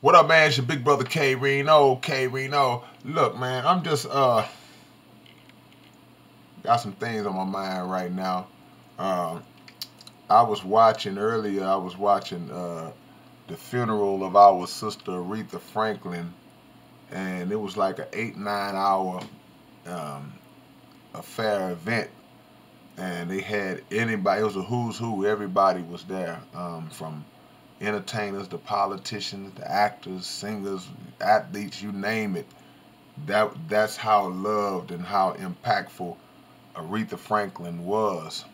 What up, man? It's your big brother K-Rino. K-Rino. Look, man, I'm just got some things on my mind right now. Uh, I was watching earlier. I was watching the funeral of our sister Aretha Franklin, and it was like an 8-9 hour um, affair event. And they had anybody. It was a who's who. Everybody was there, from entertainers, the politicians, the actors, singers, athletes, you name it. That's how loved and how impactful Aretha Franklin was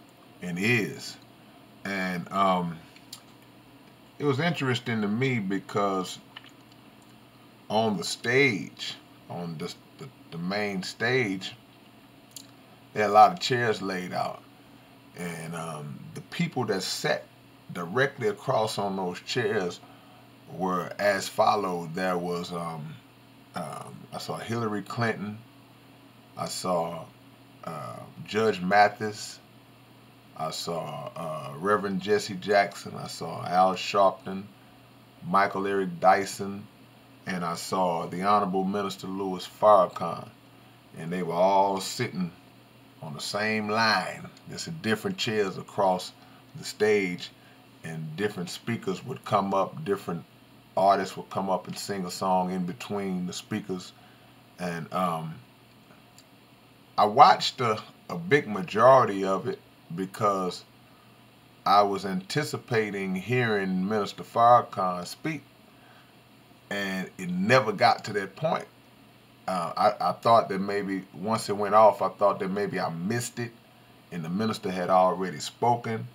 and is. And it was interesting to me because on the stage, on the main stage, there had a lot of chairs laid out, and the people that sat directly across on those chairs were as followed. There was I saw Hillary Clinton, I saw Judge Mathis, I saw Reverend Jesse Jackson, I saw Al Sharpton, Michael Eric Dyson, and I saw the Honorable Minister Louis Farrakhan, and they were all sitting on the same line, just in different chairs across the stage, and different speakers would come up, different artists would come up and sing a song in between the speakers. And I watched a big majority of it because I was anticipating hearing Minister Farrakhan speak, and it never got to that point. I thought that maybe once it went off, I thought that maybe I missed it and the minister had already spoken.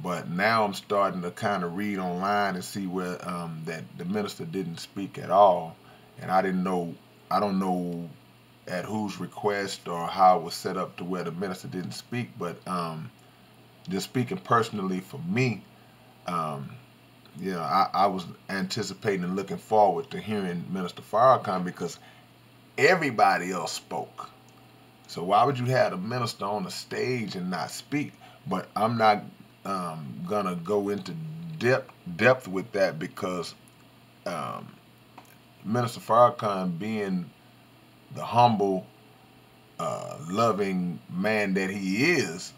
But now I'm starting to kind of read online and see where that the minister didn't speak at all. And I don't know at whose request or how it was set up to where the minister didn't speak. But just speaking personally for me, I was anticipating and looking forward to hearing Minister Farrakhan because everybody else spoke. So why would you have the minister on the stage and not speak? But I'm not gonna go into depth with that because Minister Farrakhan, being the humble, loving man that he is,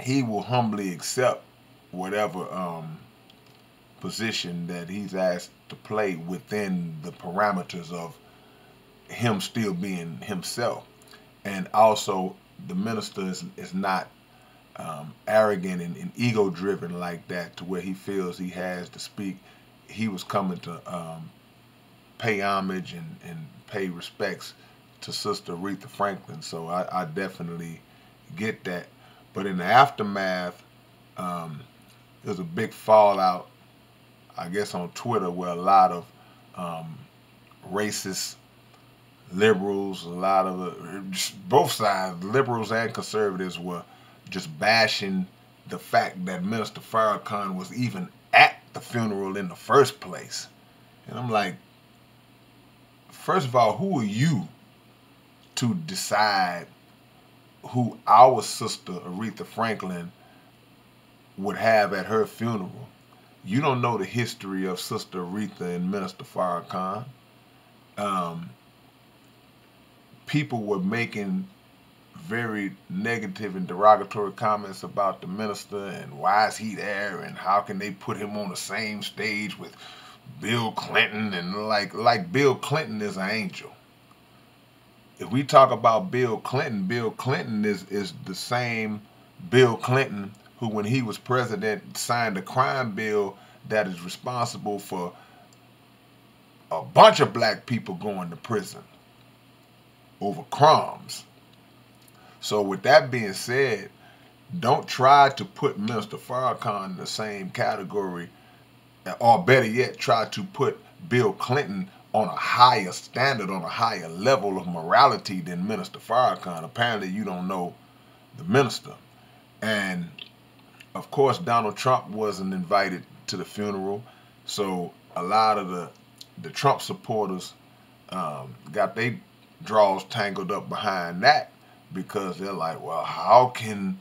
he will humbly accept whatever position that he's asked to play within the parameters of him still being himself. And also, the minister is not arrogant and ego driven like that to where he feels he has to speak. He was coming to pay homage and pay respects to Sister Aretha Franklin. So I definitely get that. But in the aftermath, there was a big fallout, I guess, on Twitter where a lot of racist liberals, a lot of both sides, liberals and conservatives, were just bashing the fact that Minister Farrakhan was even at the funeral in the first place. And I'm like, first of all, who are you to decide who our sister Aretha Franklin would have at her funeral? You don't know the history of Sister Aretha and Minister Farrakhan. People were making very negative and derogatory comments about the minister and why is he there and how can they put him on the same stage with Bill Clinton, and like Bill Clinton is an angel. If we talk about Bill Clinton is the same Bill Clinton who, when he was president, signed a crime bill that is responsible for a bunch of black people going to prison over crimes. So with that being said, don't try to put Minister Farrakhan in the same category, or better yet, try to put Bill Clinton on a higher standard, on a higher level of morality than Minister Farrakhan. Apparently you don't know the minister. And of course Donald Trump wasn't invited to the funeral, so a lot of the Trump supporters got their draws tangled up behind that, because they're like, well, how can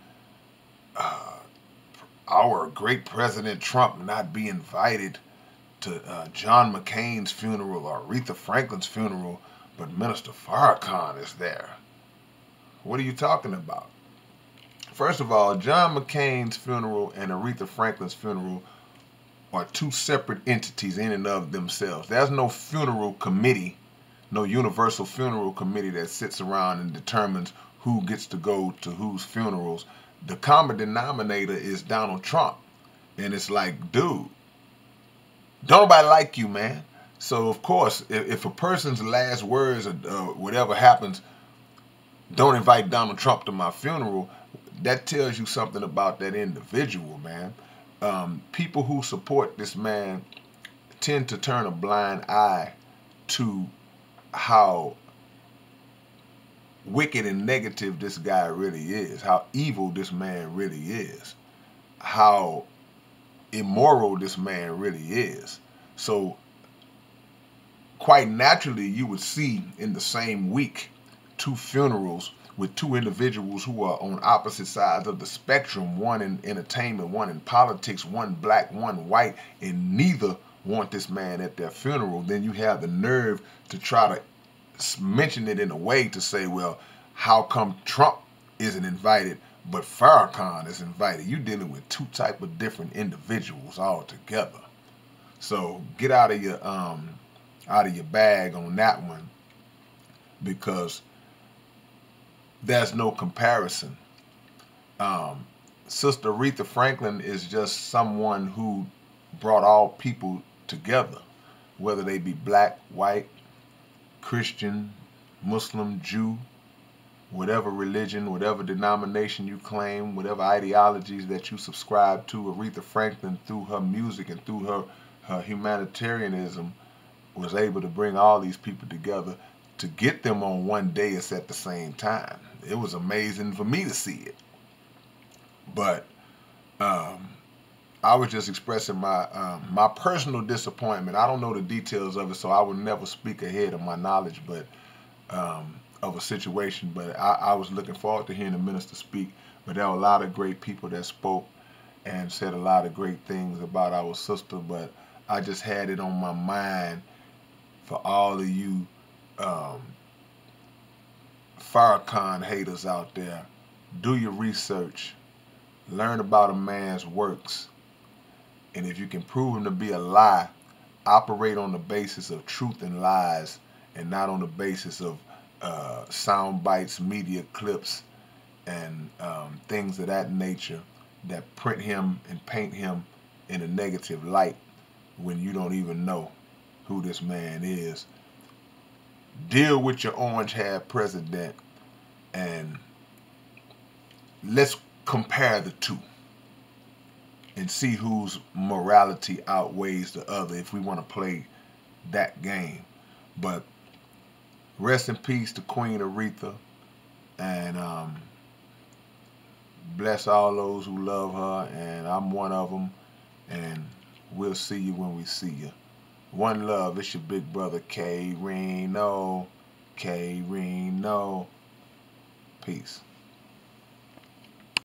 our great President Trump not be invited to John McCain's funeral or Aretha Franklin's funeral, but Minister Farrakhan is there. What are you talking about? First of all, John McCain's funeral and Aretha Franklin's funeral are two separate entities in and of themselves. There's no funeral committee, no universal funeral committee that sits around and determines who gets to go to whose funerals. The common denominator is Donald Trump. And it's like, dude, don't nobody like you, man. So, of course, if a person's last words or whatever happens, don't invite Donald Trump to my funeral, that tells you something about that individual, man. People who support this man tend to turn a blind eye to how wicked and negative this guy really is, how evil this man really is, how immoral this man really is. So quite naturally, you would see in the same week two funerals with two individuals who are on opposite sides of the spectrum, one in entertainment, one in politics, one black, one white, and neither want this man at their funeral. Then you have the nerve to try to mention it in a way to say, well, how come Trump isn't invited but Farrakhan is invited? You're dealing with two type of different individuals altogether. So get out of your bag on that one, because there's no comparison. Sister Aretha Franklin is just someone who brought all people together, whether they be black, white, Christian, Muslim, Jew, whatever religion, whatever denomination you claim, whatever ideologies that you subscribe to. Aretha Franklin, through her music and through her humanitarianism, was able to bring all these people together to get them on one dais at the same time. It was amazing for me to see it. But I was just expressing my personal disappointment. I don't know the details of it, so I would never speak ahead of my knowledge, but of a situation. But I was looking forward to hearing the minister speak. But there were a lot of great people that spoke and said a lot of great things about our sister. But I just had it on my mind for all of you Farrakhan haters out there. Do your research. Learn about a man's works. And if you can prove him to be a lie, operate on the basis of truth and lies, and not on the basis of sound bites, media clips, and things of that nature that print him and paint him in a negative light when you don't even know who this man is. Deal with your orange-haired president, and let's compare the two and see whose morality outweighs the other if we want to play that game. But rest in peace to Queen Aretha, and bless all those who love her, and I'm one of them, and we'll see you when we see you. One love. It's your big brother K-Rino. K-Rino. Peace.